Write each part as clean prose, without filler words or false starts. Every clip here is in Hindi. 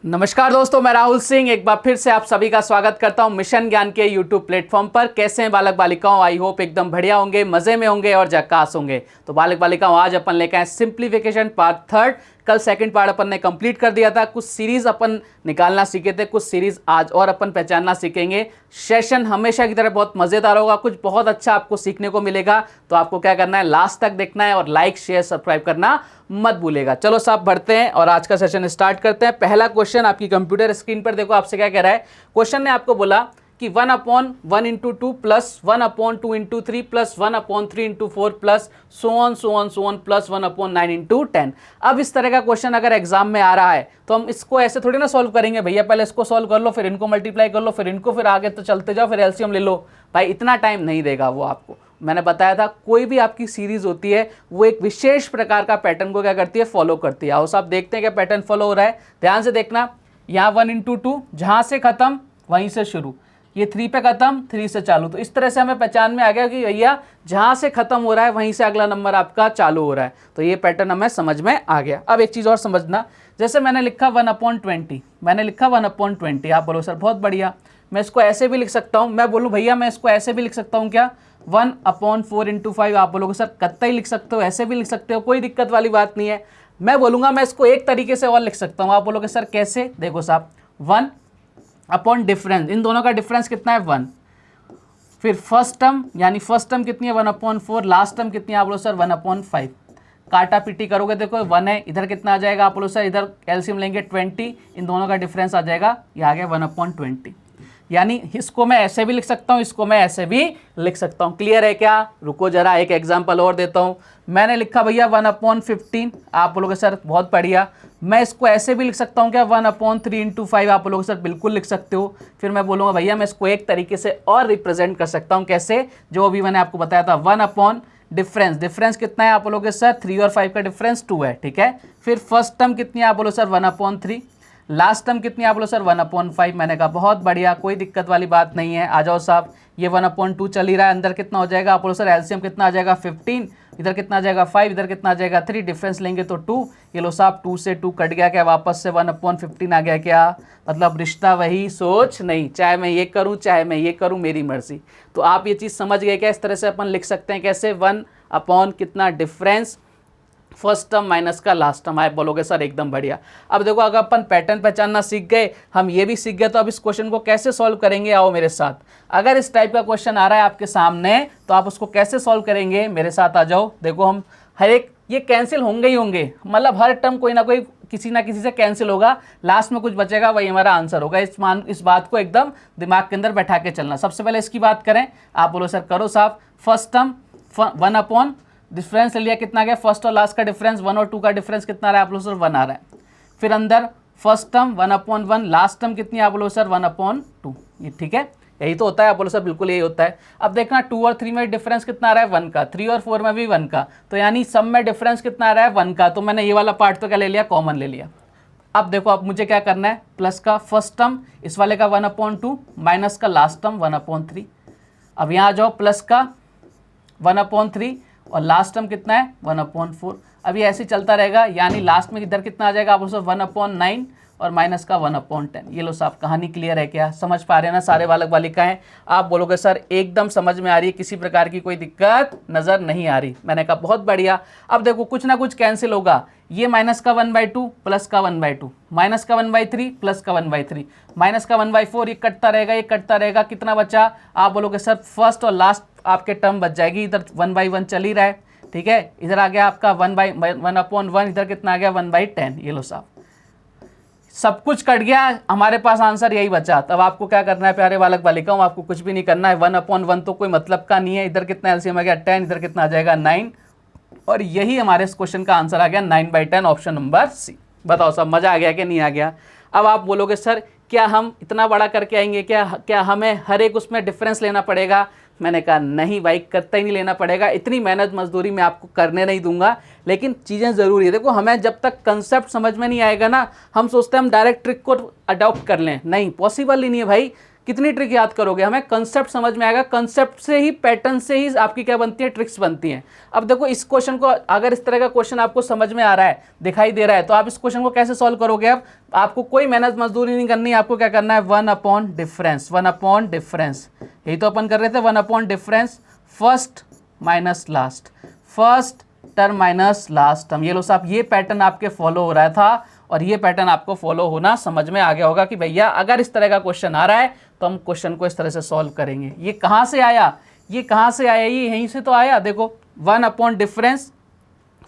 नमस्कार दोस्तों, मैं राहुल सिंह एक बार फिर से आप सभी का स्वागत करता हूं मिशन ज्ञान के यूट्यूब प्लेटफॉर्म पर। कैसे हैं बालक बालिकाओं? आई होप एकदम बढ़िया होंगे, मजे में होंगे और झक्कास होंगे। तो बालक बालिकाओं, आज अपन लेकर आए सिंप्लीफिकेशन पार्ट थर्ड। कल सेकंड पार्ट अपन ने कंप्लीट कर दिया था। कुछ सीरीज अपन निकालना सीखे थे, कुछ सीरीज आज और अपन पहचानना सीखेंगे। सेशन हमेशा की तरह बहुत मजेदार होगा, कुछ बहुत अच्छा आपको सीखने को मिलेगा। तो आपको क्या करना है, लास्ट तक देखना है और लाइक शेयर सब्सक्राइब करना मत भूलेगा। चलो साहब बढ़ते हैं और आज का सेशन स्टार्ट करते हैं। पहला क्वेश्चन आपकी कंप्यूटर स्क्रीन पर देखो, आपसे क्या कह रहा है। क्वेश्चन ने आपको बोला कि 1/1 into 2 plus 1/2 into 3 plus 1/3 into 4 plus so on plus 1/9 into 10। अब इस तरह का क्वेश्चन अगर एग्जाम में आ रहा है तो हम इसको ऐसे थोड़ी ना सॉल्व करेंगे, भैया पहले इसको सॉल्व कर लो, फिर इनको मल्टीप्लाई कर लो, फिर इनको, फिर आगे तो चलते जाओ, फिर एलसीएम ले लो। भाई इतना टाइम नहीं देगा वो आपको। मैंने बताया था कोई भी आपकी सीरीज होती है वो एक विशेष प्रकार का पैटर्न को क्या करती है, फॉलो करती है। आओ साहब देखते हैं क्या पैटर्न फॉलो हो रहा है। ध्यान से देखना, यहाँ 1 इंटू 2 जहाँ से खत्म वहीं से शुरू, ये 3 पे खत्म 3 से चालू। तो इस तरह से हमें पहचान में आ गया कि भैया जहाँ से खत्म हो रहा है वहीं से अगला नंबर आपका चालू हो रहा है। तो ये पैटर्न हमें समझ में आ गया। अब एक चीज़ और समझना, जैसे मैंने लिखा 1/20, मैंने लिखा 1/20। आप बोलो सर बहुत बढ़िया, मैं इसको ऐसे भी लिख सकता हूँ। मैं बोलूँ भैया मैं इसको ऐसे भी लिख सकता हूँ क्या, 1/4 इंटू 5। आप बोलोगे सर कत्ता लिख सकते हो, ऐसे भी लिख सकते हो, कोई दिक्कत वाली बात नहीं है। मैं बोलूँगा मैं इसको एक तरीके से और लिख सकता हूँ। आप बोलोगे सर कैसे? देखो साहब, 1 अपॉन डिफरेंस, इन दोनों का डिफरेंस कितना है 1। फिर फर्स्ट टर्म, यानी फर्स्ट टर्म कितनी है 1/4, लास्ट टर्म कितनी है? आप बोलो सर 1/5। काटा पीटी करोगे देखो 1 है, इधर कितना आ जाएगा? आप बोलो सर इधर एलसीएम लेंगे 20, इन दोनों का डिफरेंस आ जाएगा, ये आ गया 1/20। यानी इसको मैं ऐसे भी लिख सकता हूँ, इसको मैं ऐसे भी लिख सकता हूँ। क्लियर है क्या? रुको जरा एक एग्जांपल और देता हूँ। मैंने लिखा भैया 1/15। आप बोलोगे सर बहुत बढ़िया, मैं इसको ऐसे भी लिख सकता हूँ क्या, 1/3 इंटू 5। आप बोलोगे सर बिल्कुल लिख सकते हो। फिर मैं बोलूँगा भैया मैं इसको एक तरीके से और रिप्रेजेंट कर सकता हूँ। कैसे? जो अभी मैंने आपको बताया था, 1 अपॉन डिफरेंस। डिफरेंस कितना है? आप बोलोगे सर 3 और 5 का डिफरेंस 2 है, ठीक है। फिर फर्स्ट टर्म कितनी है? आप बोलो सर 1/3। लास्ट टर्म कितनी आप बोलो सर 1/5। मैंने कहा बहुत बढ़िया, कोई दिक्कत वाली बात नहीं है। आ जाओ साहब, ये 1/2 चल ही रहा है, अंदर कितना हो जाएगा? आप बोलो सर एलसीएम कितना आ जाएगा 15, इधर कितना आ जाएगा 5, इधर कितना आ जाएगा 3, डिफरेंस लेंगे तो 2। ये लो साहब 2 से 2 कट गया क्या, वापस से 1/15 आ गया क्या? मतलब रिश्ता वही सोच नहीं, चाहे मैं ये करूँ चाहे मैं ये करूँ मेरी मर्जी। तो आप ये चीज़ समझ गए क्या? इस तरह से अपन लिख सकते हैं कैसे, 1 अपॉन कितना डिफरेंस फर्स्ट टर्म माइनस का लास्ट टर्म। आप बोलोगे सर एकदम बढ़िया। अब देखो अगर अपन पैटर्न पहचानना सीख गए, हम ये भी सीख गए, तो अब इस क्वेश्चन को कैसे सॉल्व करेंगे? आओ मेरे साथ। अगर इस टाइप का क्वेश्चन आ रहा है आपके सामने तो आप उसको कैसे सॉल्व करेंगे? मेरे साथ आ जाओ। देखो हम हर एक, ये कैंसिल होंगे ही होंगे, मतलब हर टर्म कोई ना कोई किसी ना किसी से कैंसिल होगा, लास्ट में कुछ बचेगा, वही हमारा आंसर होगा। इस बात को एकदम दिमाग के अंदर बैठा के चलना। सबसे पहले इसकी बात करें, आप बोलो सर करो साहब। फर्स्ट टर्म 1 अपॉन डिफरेंस ले लिया, कितना गया? फर्स्ट और लास्ट का डिफरेंस, 1 और 2 का डिफरेंस कितना आ रहा है? आप लोग सर 1 आ रहा है। फिर अंदर फर्स्ट टर्म 1/1, लास्ट टर्म कितनी? आप लोग सर 1/2। ये ठीक है, यही तो होता है। आप बोलो सर बिल्कुल यही होता है। अब देखना 2 और 3 में डिफरेंस कितना आ रहा है? 1 का। 3 और 4 में भी 1 का। तो यानी सब में डिफरेंस कितना आ रहा है? 1 का। तो मैंने ये वाला पार्ट तो क्या ले लिया, कॉमन ले लिया। अब देखो अब मुझे क्या करना है, प्लस का फर्स्ट टर्म इस वाले का 1/2 माइनस का लास्ट टर्म 1/3। अब यहाँ जाओ, प्लस का 1/3 और लास्ट टर्म कितना है 1/4। अब ये ऐसे चलता रहेगा, यानी लास्ट में इधर कितना आ जाएगा? आप उसको 1/9 और माइनस का 1/10। ये लो साहब, कहानी क्लियर है क्या? समझ पा रहे हैं ना सारे बालक बालिकाएं? आप बोलोगे सर एकदम समझ में आ रही है, किसी प्रकार की कोई दिक्कत नजर नहीं आ रही। मैंने कहा बहुत बढ़िया। अब देखो कुछ ना कुछ कैंसिल होगा, ये माइनस का 1/2 प्लस का 1/2, माइनस का 1/3 प्लस का 1/3, माइनस का 1/4, ये कटता रहेगा, ये कटता रहेगा। कितना बचा? आप बोलोगे सर फर्स्ट और लास्ट आपके टर्म बच जाएगी। इधर 1/1 चल ही रहा है, ठीक है। इधर आ गया आपका 1/1, इधर कितना आ गया 1/10। ये लो साहब, सब कुछ कट गया, हमारे पास आंसर यही बचा। तब आपको क्या करना है प्यारे बालक बालिकाओं? आपको कुछ भी नहीं करना है। 1/1 तो कोई मतलब का नहीं है। इधर कितना एलसीएम आ गया 10, इधर कितना आ जाएगा 9, और यही हमारे इस क्वेश्चन का आंसर आ गया 9/10, ऑप्शन नंबर सी। बताओ सब मजा आ गया कि नहीं आ गया? अब आप बोलोगे सर क्या हम इतना बड़ा करके आएंगे क्या हमें हर एक उसमें डिफरेंस लेना पड़ेगा? मैंने कहा नहीं भाई, कतई ही नहीं लेना पड़ेगा। इतनी मेहनत मजदूरी मैं आपको करने नहीं दूंगा, लेकिन चीज़ें ज़रूरी है। देखो हमें जब तक कंसेप्ट समझ में नहीं आएगा ना, हम सोचते हैं हम डायरेक्ट ट्रिक को अडॉप्ट कर लें, नहीं, पॉसिबल ही नहीं है भाई। कितनी ट्रिक याद करोगे, हमें कंसेप्ट समझ में आएगा, कंसेप्ट से ही, पैटर्न से ही आपकी क्या बनती है, ट्रिक्स बनती हैं। अब देखो इस क्वेश्चन को, अगर इस तरह का क्वेश्चन आपको समझ में आ रहा है, दिखाई दे रहा है, तो आप इस क्वेश्चन को कैसे सॉल्व करोगे। अब आपको कोई मेहनत मजदूरी नहीं करनी है, आपको क्या करना है, 1 अपॉन डिफरेंस, 1 अपॉन डिफरेंस, यही तो अपन कर रहे थे, 1 upon difference first minus last, first term minus last term. ये लो साहब, ये पैटर्न आपके फॉलो हो रहा था और ये पैटर्न आपको फॉलो होना समझ में आ गया होगा कि भैया अगर इस तरह का क्वेश्चन आ रहा है तो हम क्वेश्चन को इस तरह से सॉल्व करेंगे। ये कहाँ से आया, ये कहाँ से आया, ये यहीं से तो आया। देखो 1 upon difference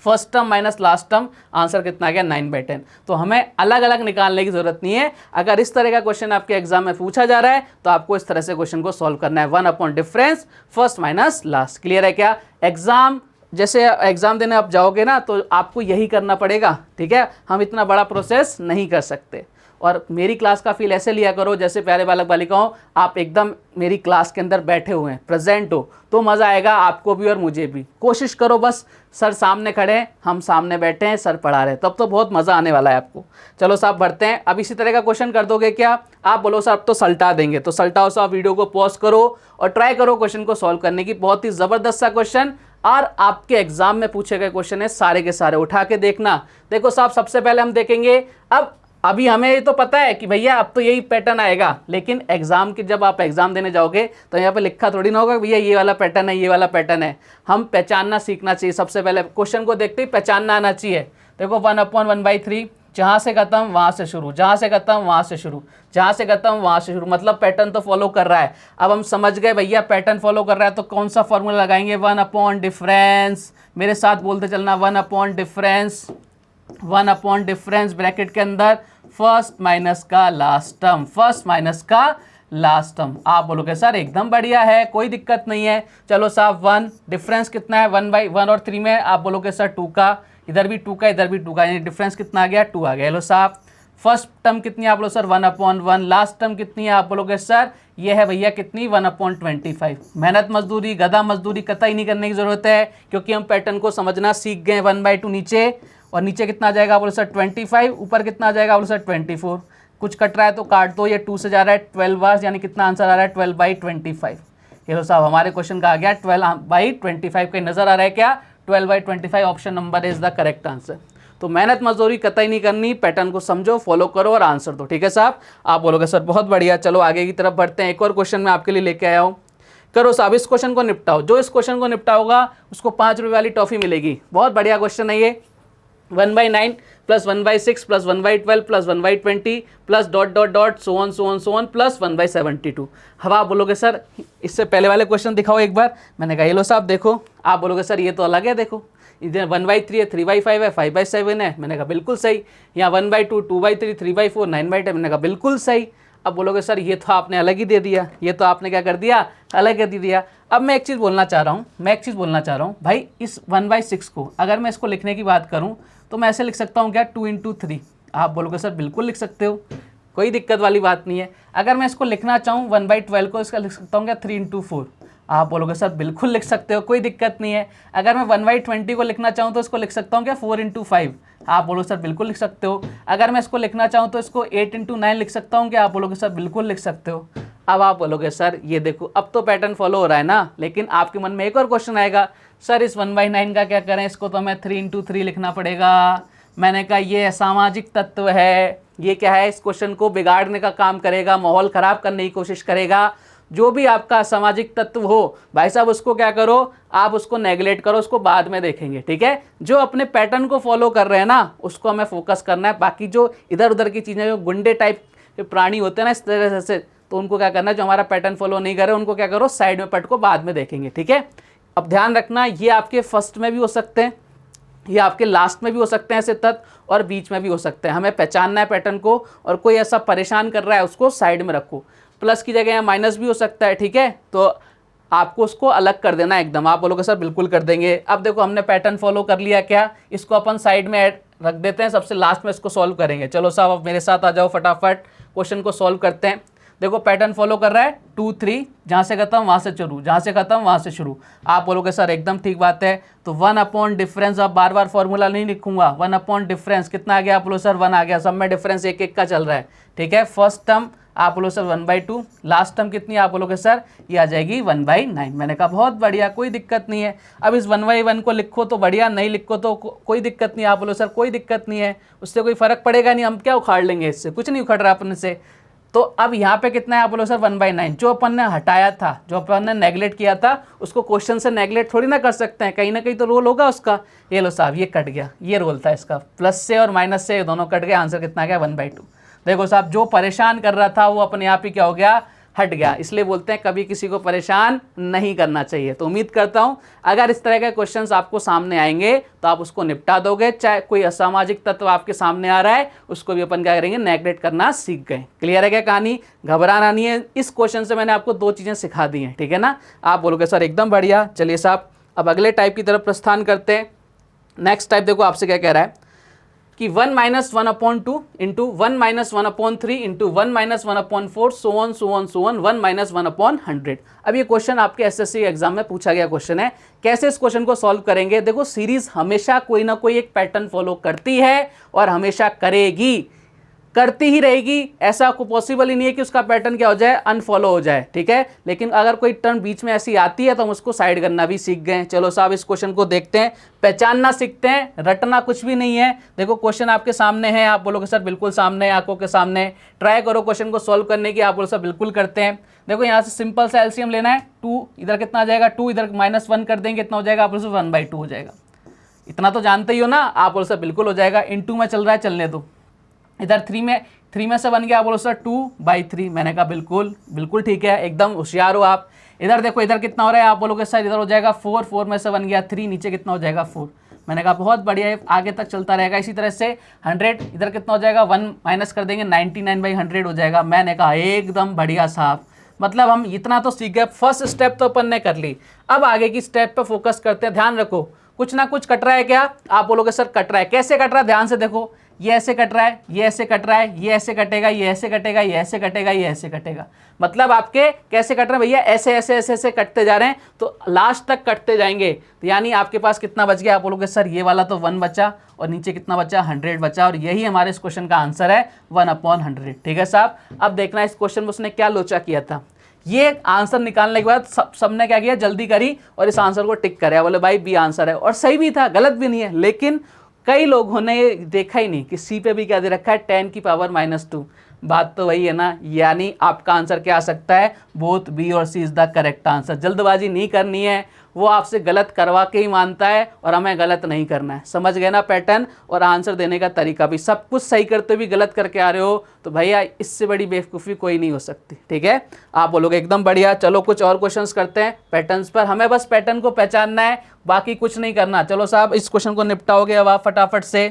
first term minus last term, answer कितना आ गया, 9/10। तो हमें अलग अलग निकालने की जरूरत नहीं है। अगर इस तरह का क्वेश्चन आपके एग्जाम में पूछा जा रहा है तो आपको इस तरह से क्वेश्चन को सॉल्व करना है, 1 upon difference first minus last. Clear है क्या। एग्जाम, जैसे एग्जाम देने आप जाओगे ना तो आपको यही करना पड़ेगा, ठीक है। हम इतना बड़ा प्रोसेस नहीं कर सकते। और मेरी क्लास का फील ऐसे लिया करो जैसे प्यारे बालक बालिकाओं आप एकदम मेरी क्लास के अंदर बैठे हुए हैं, प्रेजेंट हो, तो मज़ा आएगा आपको भी और मुझे भी। कोशिश करो बस, सर सामने खड़े हैं, हम सामने बैठे हैं, सर पढ़ा रहे हैं, तब तो बहुत मज़ा आने वाला है आपको। चलो साहब बढ़ते हैं। अब इसी तरह का क्वेश्चन कर दोगे क्या, आप बोलो साहब तो सल्टा देंगे, तो सल्टाओ साहब, वीडियो को पॉज करो और ट्राई करो क्वेश्चन को सॉल्व करने की। बहुत ही ज़बरदस्त सा क्वेश्चन और आपके एग्जाम में पूछे गए क्वेश्चन है, सारे के सारे उठा के देखना। देखो साहब सबसे पहले हम देखेंगे, अभी हमें ये तो पता है कि भैया अब तो यही पैटर्न आएगा, लेकिन एग्जाम की जब आप एग्जाम देने जाओगे तो यहाँ पे लिखा थोड़ी ना होगा भैया ये वाला पैटर्न है, ये वाला पैटर्न है। हम पहचानना सीखना चाहिए, सबसे पहले क्वेश्चन को देखते ही पहचानना आना चाहिए। देखो 1 अपॉन 1/3, जहाँ से खत्म वहाँ से शुरू, जहाँ से खत्म वहाँ से शुरू, जहाँ से खत्म वहाँ से शुरू, मतलब पैटर्न तो फॉलो कर रहा है। अब हम समझ गए भैया पैटर्न फॉलो कर रहा है तो कौन सा फॉर्मूला लगाएंगे, 1 अपॉन डिफरेंस। मेरे साथ बोलते चलना, 1 upon difference, 1 upon difference bracket के अंदर फर्स्ट माइनस का लास्ट टर्म, फर्स्ट माइनस का लास्ट टर्म। आप बोलोगे सर एकदम बढ़िया है, कोई दिक्कत नहीं है। चलो साहब 1 डिफरेंस कितना है, 1/1 और 3 में, आप बोलोगे सर 2 का, इधर भी 2 का, इधर भी 2 का, यानी डिफरेंस कितना आ गया, 2 आ गया। हेलो साहब फर्स्ट टर्म कितनी है, आप बोलो सर 1 अपॉन 1, लास्ट टर्म कितनी है, आप बोलोगे सर ये है भैया कितनी, 1 अपॉन 25। मेहनत मजदूरी, गधा मजदूरी कतई नहीं करने की जरूरत है, क्योंकि हम पैटर्न को समझना सीख गए। 1/2 नीचे, और नीचे कितना आ जाएगा, बोलो सर 25, ऊपर कितना आ जाएगा, बोलो सर 24। कुछ कट रहा है तो काट दो, ये 2 से जा रहा है 12 बार, यानी कितना आंसर आ रहा है, 12/25। ये लो साहब हमारे क्वेश्चन का आ गया 12/25। का नजर आ रहा है क्या, 12/25 option number is the correct answer. तो मेहनत मजदूरी कतई नहीं करनी, पैटर्न को समझो, फॉलो करो और आंसर दो, ठीक है साहब। आप बोलोगे सर बहुत बढ़िया, चलो आगे की तरफ बढ़ते हैं। एक और क्वेश्चन मैं आपके लिए लेके आया हूँ, करो साहब इस क्वेश्चन को निपटाओ। जो इस क्वेश्चन को निपटाओगा उसको 5 रुपये वाली टॉफी मिलेगी। बहुत बढ़िया क्वेश्चन है ये। 1/9 plus 1/6 plus 1/12 plus 1/20 plus dot dot dot so on plus 1/72। अब आप बोलोगे सर इससे पहले वाले क्वेश्चन दिखाओ एक बार। मैंने कहा ये लो साहब देखो। आप बोलोगे सर ये तो अलग है, देखो इधर 1/3 है, 3/5 है, 5/7 है। मैंने कहा बिल्कुल सही। यहाँ 1/2, 2/3, 3/4, 9/10। मैंने कहा बिल्कुल सही। अब बोलोगे सर ये तो आपने अलग ही दे दिया, ये तो आपने क्या कर दिया, अलग कर दिया। अब मैं एक चीज़ बोलना चाह रहा हूँ, भाई इस 1/6 को अगर मैं इसको लिखने की बात करूँ तो मैं ऐसे लिख सकता हूँ क्या, 2 × 3। आप बोलोगे सर बिल्कुल लिख सकते हो, कोई दिक्कत वाली बात नहीं है। अगर मैं इसको लिखना चाहूँ 1/12 को, इसका लिख सकता हूँ क्या, 3 × 4। आप बोलोगे सर बिल्कुल लिख सकते हो, कोई दिक्कत नहीं है। अगर मैं 1/20 को लिखना चाहूँ तो इसको लिख सकता हूँ क्या, 4 × 5। आप बोलो सर बिल्कुल लिख सकते हो। अगर मैं इसको लिखना चाहूँ तो इसको 8 × 9 लिख सकता हूँ क्या, आप बोलोगे सर बिल्कुल लिख सकते हो। अब आप बोलोगे सर ये देखो अब तो पैटर्न फॉलो हो रहा है ना, लेकिन आपके मन में एक और क्वेश्चन आएगा, सर इस 1/9 का क्या करें, इसको तो हमें 3 × 3 लिखना पड़ेगा। मैंने कहा ये असामाजिक तत्व है, ये क्या है, इस क्वेश्चन को बिगाड़ने का काम करेगा, माहौल ख़राब करने की कोशिश करेगा। जो भी आपका असामाजिक तत्व हो भाई साहब उसको क्या करो, आप उसको नेगलेक्ट करो, उसको बाद में देखेंगे, ठीक है। जो अपने पैटर्न को फॉलो कर रहे हैं ना उसको हमें फोकस करना है। बाकी जो इधर उधर की चीज़ें, जो गुंडे टाइप के प्राणी होते हैं ना इस तरह से, तो उनको क्या करना है, जो हमारा पैटर्न फॉलो नहीं कर रहे उनको क्या करो, साइड में पट को बाद में देखेंगे, ठीक है। अब ध्यान रखना ये आपके फर्स्ट में भी हो सकते हैं, ये आपके लास्ट में भी हो सकते हैं ऐसे तत्व, और बीच में भी हो सकते हैं। हमें पहचानना है पैटर्न को, और कोई ऐसा परेशान कर रहा है उसको साइड में रखो। प्लस की जगह यहाँ माइनस भी हो सकता है, ठीक है, तो आपको उसको अलग कर देना एकदम। आप बोलोगे सर बिल्कुल कर देंगे। अब देखो हमने पैटर्न फॉलो कर लिया क्या, इसको अपन साइड में रख देते हैं, सबसे लास्ट में इसको सॉल्व करेंगे। चलो साहब अब मेरे साथ आ जाओ, फटाफट क्वेश्चन को सॉल्व करते हैं। देखो पैटर्न फॉलो कर रहा है 2 3, जहाँ से खत्म वहाँ से शुरू, जहाँ से खत्म वहाँ से शुरू। आप बोलोगे सर एकदम ठीक बात है, तो 1 अपॉन डिफरेंस, अब बार बार फॉर्मूला नहीं लिखूंगा। 1 अपॉन डिफरेंस कितना आ गया, आप बोलो सर 1 आ गया। सब में डिफरेंस एक एक का चल रहा है, ठीक है। फर्स्ट टर्म आप बोलो सर 1/2, लास्ट टर्म कितनी आप बोलोगे सर ये आ जाएगी 1/9। मैंने कहा बहुत बढ़िया, कोई दिक्कत नहीं है। अब इस 1/1 को लिखो तो बढ़िया, नहीं लिखो तो कोई दिक्कत नहीं। आप बोलो सर कोई दिक्कत नहीं है, उससे कोई फर्क पड़ेगा नहीं, हम क्या उखाड़ लेंगे, इससे कुछ नहीं उखड़ रहा अपने से। तो अब यहाँ पे कितना है आप बोलो सर 1/9, जो अपन ने हटाया था, जो अपन ने नेगलेक्ट किया था, उसको क्वेश्चन से नेगलेक्ट थोड़ी ना कर सकते हैं, कहीं ना कहीं तो रोल होगा उसका। ये लो साहब ये कट गया, ये रोल था इसका, प्लस से और माइनस से दोनों कट गया, आंसर कितना गया 1/2। देखो साहब जो परेशान कर रहा था वो अपने आप ही क्या हो गया, हट गया। इसलिए बोलते हैं कभी किसी को परेशान नहीं करना चाहिए। तो उम्मीद करता हूं अगर इस तरह के क्वेश्चंस आपको सामने आएंगे तो आप उसको निपटा दोगे। चाहे कोई असामाजिक तत्व आपके सामने आ रहा है उसको भी अपन क्या करेंगे, नेगलेक्ट करना सीख गए। क्लियर है क्या कहानी, घबराना नहीं है। इस क्वेश्चन से मैंने आपको 2 चीजें सिखा दी हैं, ठीक है ना। आप बोलोगे सर एकदम बढ़िया। चलिए साहब अब अगले टाइप की तरफ प्रस्थान करते हैं। नेक्स्ट टाइप देखो आपसे क्या कह रहा है कि 1 - 1/2 इंटू 1 - 1/3 इंटू 1 - 1/4 सो ऑन 1 - 1/100। अब ये क्वेश्चन आपके एसएससी एग्जाम में पूछा गया क्वेश्चन है। कैसे इस क्वेश्चन को सॉल्व करेंगे, देखो सीरीज हमेशा कोई ना कोई एक पैटर्न फॉलो करती है और हमेशा करेगी, करती ही रहेगी। ऐसा को पॉसिबल ही नहीं है कि उसका पैटर्न क्या हो जाए, अनफॉलो हो जाए, ठीक है। लेकिन अगर कोई टर्म बीच में ऐसी आती है तो हम उसको साइड करना भी सीख गए। चलो साहब इस क्वेश्चन को देखते हैं, पहचानना सीखते हैं, रटना कुछ भी नहीं है। देखो क्वेश्चन आपके सामने है, आप बोलोगे सर बिल्कुल सामने है, आंखों के सामने। ट्राई करो क्वेश्चन को सॉल्व करने की, आप बोलो सर बिल्कुल करते हैं। देखो यहाँ से सिंपल सा एलसीएम लेना है, 2 इधर कितना आ जाएगा, 2 इधर -1 कर देंगे कितना हो जाएगा, आप बोलो सर 1/2 हो जाएगा। इतना तो जानते ही हो ना, आप बोलो सर बिल्कुल हो जाएगा। इनटू में चल रहा है, चलने दो। इधर 3 में से बन गया, आप बोलो सर 2/3। मैंने कहा बिल्कुल बिल्कुल ठीक है, एकदम होशियार हो आप। इधर देखो इधर कितना हो रहा है, आप बोलोगे सर इधर हो जाएगा 4 में से बन गया 3, नीचे कितना हो जाएगा 4। मैंने कहा बहुत बढ़िया है, आगे तक चलता रहेगा इसी तरह से। 100 इधर कितना हो जाएगा, 1 माइनस कर देंगे 99/100 हो जाएगा। मैंने कहा एकदम बढ़िया साहब, मतलब हम इतना तो सीख गए। फर्स्ट स्टेप तो अपन ने कर ली, अब आगे की स्टेप पर फोकस करते हैं। ध्यान रखो कुछ ना कुछ कट रहा है क्या, आप बोलोगे सर कट रहा है। कैसे कट रहा है, ध्यान से देखो, ये ऐसे कट रहा है, ये ऐसे कट रहा है, ये ऐसे कटेगा, ये ऐसे कटेगा, ये ऐसे कटेगा, ये ऐसे कटेगा। मतलब आपके कैसे कट रहे हैं भैया, ऐसे ऐसे ऐसे ऐसे कटते जा रहे हैं, तो लास्ट तक कटते जाएंगे। तो यानी आपके पास कितना बच गया, आप बोलोगे सर ये वाला तो 1 बचा और नीचे कितना बचा, 100 बचा। और यही हमारे इस क्वेश्चन का आंसर है 1/100। ठीक है साहब, अब देखना इस क्वेश्चन में उसने क्या लोचा किया था। ये आंसर निकालने के बाद सबने क्या किया, जल्दी करी और इस आंसर को टिक करे, बोले भाई बी आंसर है। और सही भी था, गलत भी नहीं है। लेकिन कई लोगों ने ये देखा ही नहीं कि सी पे भी क्या दे रखा है, 10 की पावर -2। बात तो वही है ना, यानी आपका आंसर क्या आ सकता है, बोथ बी और सी इज द करेक्ट आंसर। जल्दबाजी नहीं करनी है, वो आपसे गलत करवा के ही मानता है और हमें गलत नहीं करना है। समझ गए ना पैटर्न और आंसर देने का तरीका भी। सब कुछ सही करते भी गलत करके आ रहे हो तो भैया इससे बड़ी बेवकूफ़ी कोई नहीं हो सकती। ठीक है, आप बोलोगे एकदम बढ़िया। चलो कुछ और क्वेश्चंस करते हैं पैटर्न्स पर। हमें बस पैटर्न को पहचानना है, बाकी कुछ नहीं करना। चलो साहब इस क्वेश्चन को निपटाओगे अब आप फटाफट से।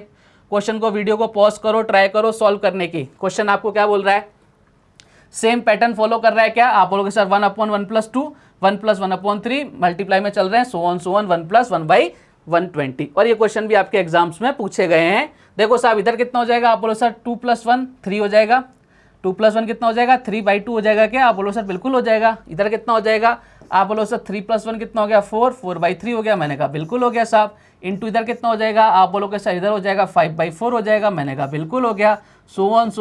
क्वेश्चन को, वीडियो को पॉज करो, ट्राई करो सॉल्व करने की। क्वेश्चन आपको क्या बोल रहा है, सेम पैटर्न फॉलो कर रहा है क्या, आप बोलोगे सर 1/1 + 2 1 + 1/3 मल्टीप्लाई में चल रहे हैं, सो ऑन 1 + 1/120। और ये क्वेश्चन भी आपके एग्जाम्स में पूछे गए हैं। देखो साहब इधर कितना हो जाएगा, आप बोलो सर 2 + 1 3 हो जाएगा। 2 + 1 कितना हो जाएगा, 3/2 हो जाएगा क्या, आप बोलो सर बिल्कुल हो जाएगा। इधर कितना हो जाएगा, आप बोलो सर 3 + 1 कितना हो गया, 4/3 हो गया। मैंने कहा बिल्कुल हो गया साहब। इंटू इधर कितना हो जाएगा, आप बोलोगे सर इधर हो जाएगा 5/4 हो जाएगा। मैंने कहा बिल्कुल हो गया। सो ऑन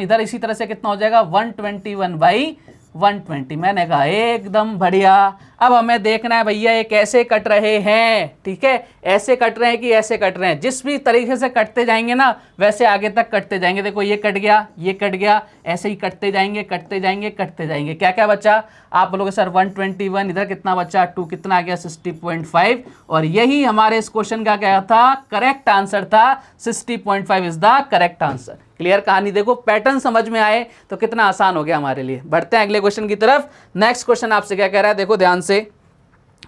इधर इसी तरह से कितना हो जाएगा, 121/120। मैंने कहा एकदम बढ़िया। अब हमें देखना है भैया ये कैसे कट रहे हैं। ठीक है, ऐसे कट रहे हैं कि ऐसे कट रहे हैं। जिस भी तरीके से कटते जाएंगे ना वैसे आगे तक कटते जाएंगे। देखो ये कट गया, ये कट गया, ऐसे ही कटते जाएंगे करते जाएंगे करते जाएंगे। क्या क्या बचा, आप बोलोगे सर 121, इधर कितना बचा 2, कितना आ गया 60.5। और यही हमारे इस क्वेश्चन का क्या था, करेक्ट आंसर था। 60.5 is the correct answer. Clear कहानी, देखो पैटर्न समझ में आए तो कितना आसान हो गया हमारे लिए। बढ़ते हैं अगले क्वेश्चन की तरफ। नेक्स्ट क्वेश्चन आपसे क्या कह रहा है, देखो ध्यान से।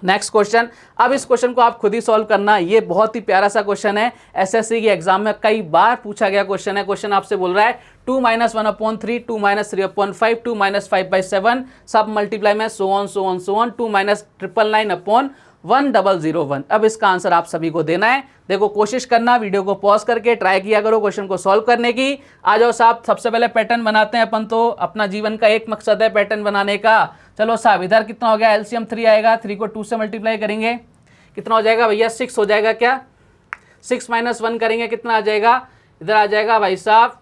नेक्स्ट क्वेश्चन, अब इस क्वेश्चन को आप खुद ही सॉल्व करना। ये बहुत ही प्यारा सा क्वेश्चन है, एसएससी के एग्जाम में कई बार पूछा गया क्वेश्चन है। क्वेश्चन आपसे बोल रहा है 2 - 1/3 2 - 3/5 2 - 5/7 सब मल्टीप्लाई में सो ऑन 2 - 999/1001। अब इसका आंसर आप सभी को देना है। देखो कोशिश करना, वीडियो को पॉज करके ट्राई किया करो क्वेश्चन को सॉल्व करने की। आ जाओ साहब, सबसे पहले पैटर्न बनाते हैं अपन। तो अपना जीवन का एक मकसद है पैटर्न बनाने का। चलो साहब इधर कितना हो गया, एलसीएम 3 आएगा, 3 को 2 से मल्टीप्लाई करेंगे कितना हो जाएगा भैया, 6 हो जाएगा क्या। 6 - 1 करेंगे कितना आ जाएगा, इधर आ जाएगा भाई साहब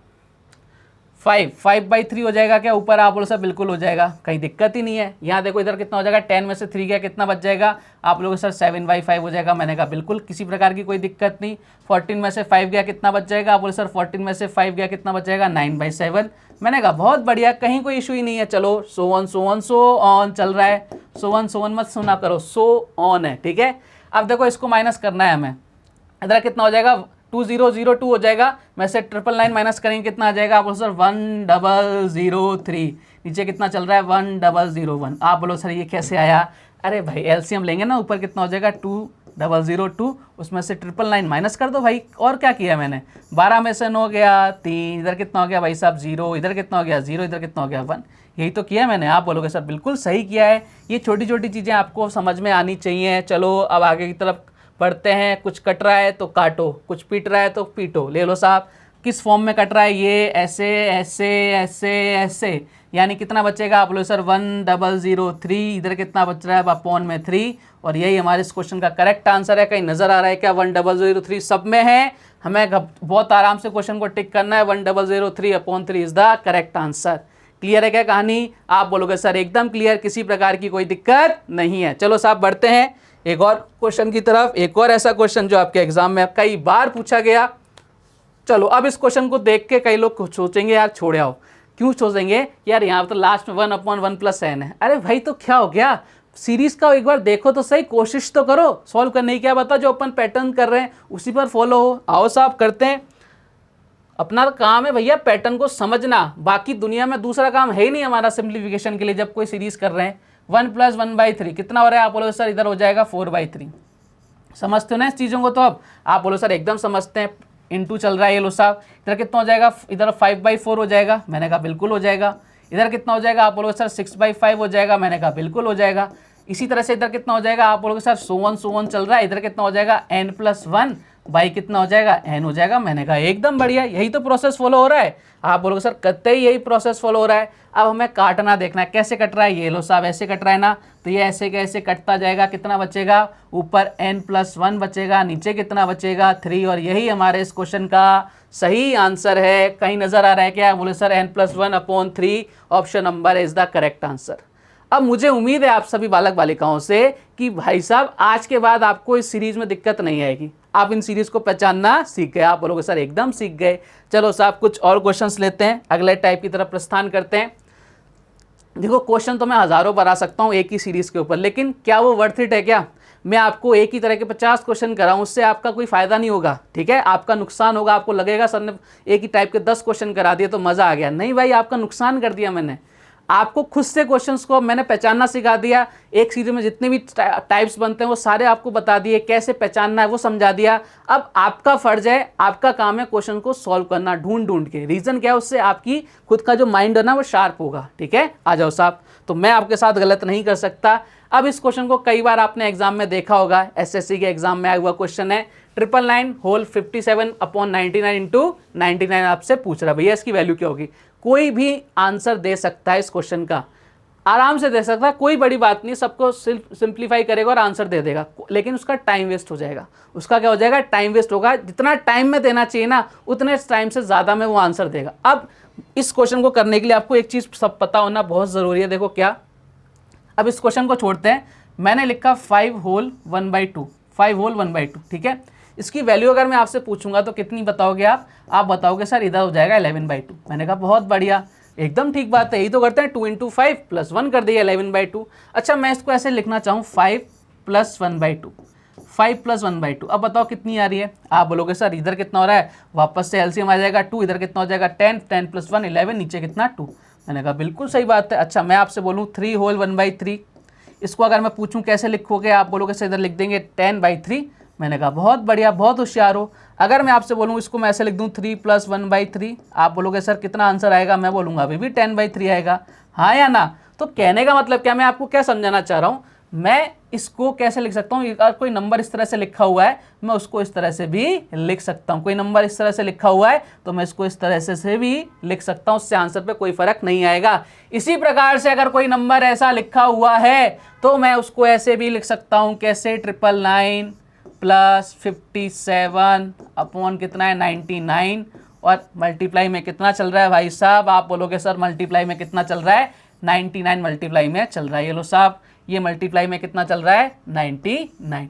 5/3 हो जाएगा क्या ऊपर? आप बोलो सर बिल्कुल हो जाएगा, कहीं दिक्कत ही नहीं है। यहाँ देखो इधर कितना हो जाएगा, 10 में से 3 गया कितना बच जाएगा? आप लोगों सर 7/5 हो जाएगा। मैंने कहा बिल्कुल किसी प्रकार की कोई दिक्कत नहीं। 14 में से 5 गया कितना बच जाएगा? आप बोले सर 14 में से 5 गया कितना बच जाएगा? 9/7। मैंने कहा बहुत बढ़िया, कहीं कोई इशू ही नहीं है। चलो सो ऑन चल रहा है, सो ऑन मत सुना करो, सो ऑन है, ठीक है। अब देखो इसको माइनस करना है हमें, इधर कितना हो जाएगा? 2002 हो जाएगा। मैं से 999 माइनस करेंगे कितना आ जाएगा? आप बोलो सर 1003। नीचे कितना चल रहा है? 1001। आप बोलो सर ये कैसे आया? अरे भाई एलसीएम लेंगे ना, ऊपर कितना हो जाएगा? 2002, उसमें से 999 माइनस कर दो भाई। और क्या किया मैंने? 12 में से 9 गया 3, इधर कितना हो गया भाई साहब 0, इधर कितना हो गया 0, इधर कितना हो गया 1। यही तो किया मैंने। आप बोलोगे सर बिल्कुल सही किया है। ये छोटी छोटी चीज़ें आपको समझ में आनी चाहिए। चलो अब आगे की तरफ बढ़ते हैं। कुछ कट रहा है तो काटो, कुछ पीट रहा है तो पीटो। ले लो साहब, किस फॉर्म में कट रहा है ये? ऐसे ऐसे ऐसे ऐसे, यानी कितना बचेगा? आप बोलो सर 1003। इधर कितना बच रहा है? अपॉन में 3। और यही हमारे इस क्वेश्चन का करेक्ट आंसर है। कहीं नजर आ रहा है क्या? 1003 सब में है। हमें बहुत आराम से क्वेश्चन को टिक करना है। 1003/3 is the correct answer. Clear है क्या कहानी? आप बोलोगे सर एकदम क्लियर, किसी प्रकार की कोई दिक्कत नहीं है। चलो साहब बढ़ते हैं एक और क्वेश्चन की तरफ। एक और ऐसा क्वेश्चन जो आपके एग्जाम में कई बार पूछा गया। चलो अब इस क्वेश्चन को देख के कई लोग सोचेंगे यार छोड़ आओ। क्यों सोचेंगे यार? यहाँ पर तो लास्ट में 1/1 + n है। अरे भाई तो क्या हो गया? सीरीज का एक बार देखो तो सही, कोशिश तो करो सॉल्व करने की। क्या बता, जो अपन पैटर्न कर रहे हैं उसी पर फॉलो हो। आओ साहब करते हैं। अपना काम है भैया पैटर्न को समझना, बाकी दुनिया में दूसरा काम है ही नहीं हमारा सिंप्लीफिकेशन के लिए। जब कोई सीरीज कर रहे हैं 1 + 1/3 कितना हो रहा है? आप बोलो सर इधर हो जाएगा 4/3। समझते हो ना इस चीज़ों को? तो अब आप बोलो सर एकदम समझते हैं। इनटू चल रहा है ये लो साहब, इधर कितना हो जाएगा? इधर 5/4 हो जाएगा। मैंने कहा बिल्कुल हो जाएगा। इधर कितना हो जाएगा? आप बोलोगे सर 6/5 हो जाएगा। मैंने कहा बिल्कुल हो जाएगा। इसी तरह से इधर कितना हो जाएगा? आप बोलोगे सर सो ऑन चल रहा है। इधर कितना हो जाएगा? n+1 बाई कितना हो जाएगा? n हो जाएगा। मैंने कहा एकदम बढ़िया, यही तो प्रोसेस फॉलो हो रहा है। आप बोलोगे सर कतई यही प्रोसेस फॉलो हो रहा है। अब हमें काटना देखना है कैसे कट रहा है। ये लो साहब ऐसे कट रहा है ना, तो ये ऐसे कैसे कटता जाएगा। कितना बचेगा? ऊपर n+1 बचेगा, नीचे कितना बचेगा? 3। और यही हमारे इस क्वेश्चन का सही आंसर है। कहीं नजर आ रहा है क्या? बोले sir n+1/3 option number is the correct answer. अब मुझे उम्मीद है आप सभी बालक बालिकाओं से कि भाई साहब आज के बाद आपको इस सीरीज में दिक्कत नहीं आएगी। आप इन सीरीज को पहचानना सीख गए। आप बोलोगे सर एकदम सीख गए। चलो साहब कुछ और क्वेश्चंस लेते हैं, अगले टाइप की तरफ प्रस्थान करते हैं। देखो क्वेश्चन तो मैं हज़ारों बना सकता हूँ एक ही सीरीज के ऊपर, लेकिन क्या वो वर्थ इट है क्या? मैं आपको एक ही तरह के 50 क्वेश्चन कराऊं, उससे आपका कोई फ़ायदा नहीं होगा, ठीक है। आपका नुकसान होगा। आपको लगेगा सर ने एक ही टाइप के 10 क्वेश्चन करा दिए तो मज़ा आ गया। नहीं भाई, आपका नुकसान कर दिया मैंने। आपको खुद से क्वेश्चंस को मैंने पहचानना सिखा दिया। एक सीरीज में जितने भी टाइप्स बनते हैं वो सारे आपको बता दिए, कैसे पहचानना है वो समझा दिया। अब आपका फर्ज है, आपका काम है क्वेश्चन को सॉल्व करना ढूंढ ढूंढ के। रीज़न क्या है? उससे आपकी खुद का जो माइंड है ना वो शार्प होगा, ठीक है। आ जाओ साहब, तो मैं आपके साथ गलत नहीं कर सकता। अब इस क्वेश्चन को कई बार आपने एग्जाम में देखा होगा, एसएससी के एग्जाम में आया हुआ क्वेश्चन है। 999 होल 57/99 इंटू 99 आपसे पूछ रहा है भैया इसकी वैल्यू क्या होगी। कोई भी आंसर दे सकता है इस क्वेश्चन का, आराम से दे सकता है, कोई बड़ी बात नहीं। सबको सिंप्लीफाई करेगा और आंसर दे देगा, लेकिन उसका टाइम वेस्ट हो जाएगा। उसका क्या हो जाएगा? टाइम वेस्ट होगा। जितना टाइम में देना चाहिए ना उतने टाइम से ज़्यादा में वो आंसर देगा। अब इस क्वेश्चन को करने के लिए आपको एक चीज़ सब पता होना बहुत ज़रूरी है। देखो क्या, अब इस क्वेश्चन को छोड़ते हैं। मैंने लिखा 5 होल 1/2, 5 होल 1/2, ठीक है। इसकी वैल्यू अगर मैं आपसे पूछूंगा तो कितनी बताओगे आप बताओगे सर इधर हो जाएगा 11/2। मैंने कहा बहुत बढ़िया, एकदम ठीक बात है, यही तो करते हैं। 2 × 5 + 1 कर दिया 11/2। अच्छा मैं इसको ऐसे लिखना चाहूँ 5 + 1/2, 5 + 1/2। अब बताओ कितनी आ रही है? आप बोलोगे सर इधर कितना हो रहा है? वापस से एलसीएम आ जाएगा 2, इधर कितना हो जाएगा 10, 10 + 1 11, नीचे कितना 2। मैंने कहा बिल्कुल सही बात है। अच्छा मैं आपसे बोलूँ 3 होल 1/3, इसको अगर मैं पूछूं कैसे लिखोगे? आप बोलोगे सर इधर लिख देंगे 10/3। मैंने कहा बहुत बढ़िया, बहुत होशियार हो। अगर मैं आपसे बोलूं इसको मैं ऐसे लिख दूं 3 + 1/3, आप बोलोगे सर कितना आंसर आएगा? मैं बोलूँगा अभी भी 10/3 आएगा, हाँ या ना? तो कहने का मतलब क्या, मैं आपको क्या समझाना चाह रहा हूँ, मैं इसको कैसे लिख सकता हूँ? अगर कोई नंबर इस तरह से लिखा हुआ है मैं उसको इस तरह से भी लिख सकता हूँ। कोई नंबर इस तरह से लिखा हुआ है तो मैं इसको इस तरह से भी लिख सकता हूँ। उससे आंसर पे कोई फर्क नहीं आएगा। इसी प्रकार से अगर कोई नंबर ऐसा लिखा हुआ है तो मैं उसको ऐसे भी लिख सकता हूँ। कैसे? 999 + 57 अपॉन कितना है 99, और मल्टीप्लाई में कितना चल रहा है भाई साहब, आप बोलोगे सर मल्टीप्लाई में कितना चल रहा है, 99 मल्टीप्लाई में चल रहा है। ये लो साहब, ये मल्टीप्लाई में कितना चल रहा है, 99।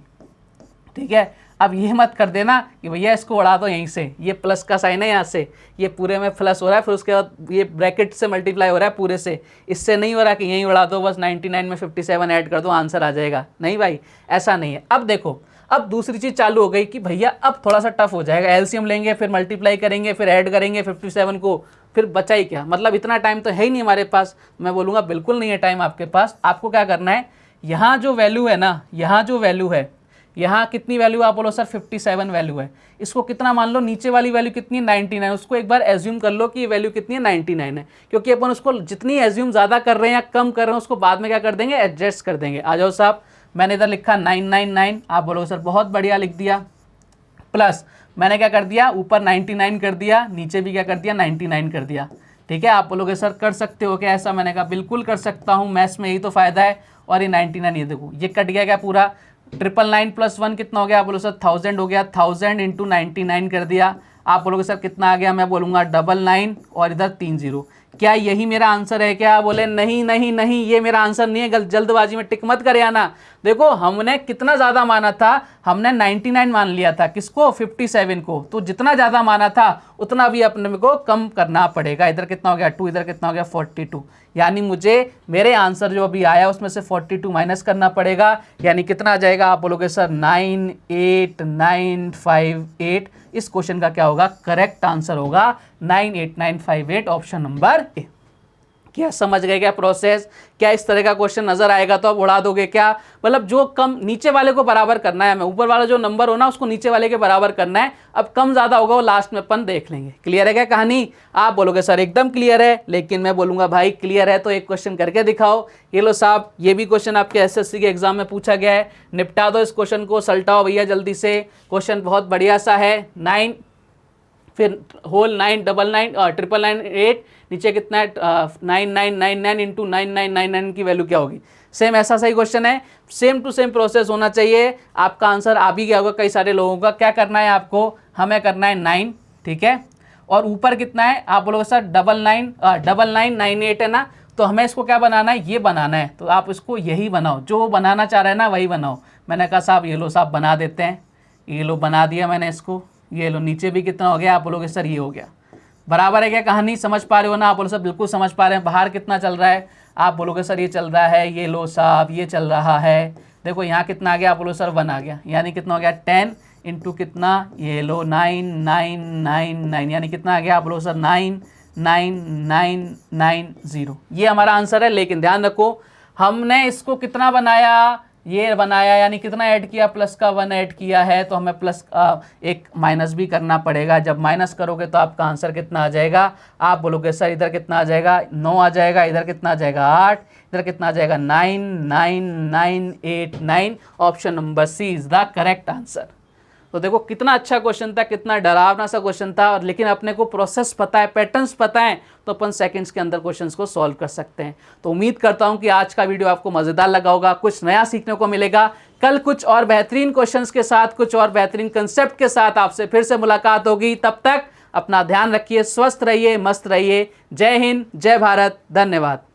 ठीक है, अब ये मत कर देना कि भैया इसको उड़ा दो यहीं से, ये प्लस का साइन है यहाँ से, ये पूरे में प्लस हो रहा है, फिर उसके बाद ये ब्रैकेट से मल्टीप्लाई हो रहा है पूरे से, इससे नहीं हो रहा कि यहीं उड़ा दो, बस 99 में 57 ऐड कर दो आंसर आ जाएगा। नहीं भाई, ऐसा नहीं है। अब देखो, अब दूसरी चीज़ चालू हो गई कि भैया अब थोड़ा सा टफ हो जाएगा, एलसीएम लेंगे, फिर मल्टीप्लाई करेंगे, फिर ऐड करेंगे 57 को, फिर बचा ही क्या, मतलब इतना टाइम तो है ही नहीं हमारे पास। मैं बोलूँगा बिल्कुल नहीं है टाइम आपके पास। आपको क्या करना है, यहाँ जो वैल्यू है ना, यहाँ जो वैल्यू है, यहाँ कितनी वैल्यू, आप बोलो सर 57 वैल्यू है, इसको कितना मान लो, नीचे वाली वैल्यू कितनी है, 99, उसको एक बार एज्यूम कर लो कि ये वैल्यू कितनी है, 99 है, क्योंकि अपन उसको जितनी एज्यूम ज़्यादा कर रहे हैं या कम कर रहे हैं उसको बाद में क्या कर देंगे, एडजस्ट कर देंगे। आ जाओ साहब, मैंने इधर लिखा 999, आप बोलोगे सर बहुत बढ़िया लिख दिया, प्लस मैंने क्या कर दिया, ऊपर 99 कर दिया, नीचे भी क्या कर दिया, 99 कर दिया। ठीक है, आप बोलोगे सर कर सकते हो क्या ऐसा, मैंने कहा बिल्कुल कर सकता हूँ, मैथ्स में यही तो फ़ायदा है। और ये 99, ये देखो ये कट गया क्या पूरा, 999 + 1 कितना हो गया, आप बोलो सर 1000 हो गया, 1000 × 99 कर दिया। आप बोलोगे सर कितना आ गया, मैं बोलूँगा 99 और इधर 3 0। क्या यही मेरा आंसर है क्या, बोले नहीं नहीं नहीं, ये मेरा आंसर नहीं है, जल्दबाजी में टिक मत करे आना। देखो हमने कितना ज़्यादा माना था, हमने 99 मान लिया था, किसको, 57 को, तो जितना ज़्यादा माना था उतना भी अपने को कम करना पड़ेगा। इधर कितना हो गया 2, इधर कितना हो गया 42, यानी मुझे मेरे आंसर जो अभी आया उसमें से 42 माइनस करना पड़ेगा, यानी कितना आ जाएगा, आप बोलोगे सर 98958। इस क्वेश्चन का क्या होगा, करेक्ट आंसर होगा 98958, ऑप्शन नंबर ए। क्या समझ गए क्या प्रोसेस, क्या इस तरह का क्वेश्चन नजर आएगा तो आप उड़ा दोगे क्या, मतलब जो कम नीचे वाले को बराबर करना है हमें, ऊपर वाला जो नंबर हो ना उसको नीचे वाले के बराबर करना है, अब कम ज्यादा होगा वो लास्ट में अपन देख लेंगे। क्लियर है क्या कहानी, आप बोलोगे सर एकदम क्लियर है, लेकिन मैं बोलूंगा भाई क्लियर है तो एक क्वेश्चन करके दिखाओ। ये लो साहब, ये भी क्वेश्चन आपके एसएससी के एग्जाम में पूछा गया है, निपटा दो इस क्वेश्चन को, सलटाओ भैया जल्दी से, क्वेश्चन बहुत बढ़िया सा है। 9 फिर होल 9 99 999 नीचे कितना है, 9999 × 9999 की वैल्यू क्या होगी, सेम ऐसा सही क्वेश्चन है, सेम टू सेम प्रोसेस होना चाहिए। आपका आंसर आ भी गया होगा कई सारे लोगों का। क्या करना है आपको, हमें करना है 9, ठीक है, और ऊपर कितना है, आप बोलोगे सर 9998 है ना, तो हमें इसको क्या बनाना है, ये बनाना है, तो आप इसको यही बनाओ, जो बनाना चाह रहे हैं ना वही बनाओ। मैंने कहा साहब ये लो साहब बना देते हैं, ये लो बना दिया मैंने इसको, ये लो नीचे भी कितना हो गया, आप बोलोगे सर ये हो गया, बराबर है क्या कहानी, समझ पा रहे हो ना, आप बोलो सर बिल्कुल समझ पा रहे हैं। बाहर कितना चल रहा है, आप बोलोगे सर ये चल रहा है, ये लो साहब ये चल रहा है, देखो यहाँ कितना आ गया, आप बोलो सर 1 आ गया, यानी कितना हो गया 10 × कितना, ये लो 9999, यानी कितना आ गया, आप बोलो सर 99990, ये हमारा आंसर है। लेकिन ध्यान रखो हमने इसको कितना बनाया, ये बनाया, यानी कितना ऐड किया, प्लस का 1 ऐड किया है, तो हमें प्लस एक माइनस भी करना पड़ेगा। जब माइनस करोगे तो आपका आंसर कितना आ जाएगा, आप बोलोगे सर इधर कितना आ जाएगा, 9 आ जाएगा, इधर कितना आ जाएगा 8, इधर कितना आ जाएगा 99989, option number C is the correct answer. तो देखो कितना अच्छा क्वेश्चन था, कितना डरावना सा क्वेश्चन था, और लेकिन अपने को प्रोसेस पता है, पैटर्न्स पता है, तो अपन सेकंड्स के अंदर क्वेश्चंस को सॉल्व कर सकते हैं। तो उम्मीद करता हूं कि आज का वीडियो आपको मज़ेदार लगा होगा, कुछ नया सीखने को मिलेगा। कल कुछ और बेहतरीन क्वेश्चंस के साथ, कुछ और बेहतरीन कंसेप्ट के साथ आपसे फिर से मुलाकात होगी। तब तक अपना ध्यान रखिए, स्वस्थ रहिए, मस्त रहिए। जय हिंद, जय भारत, धन्यवाद।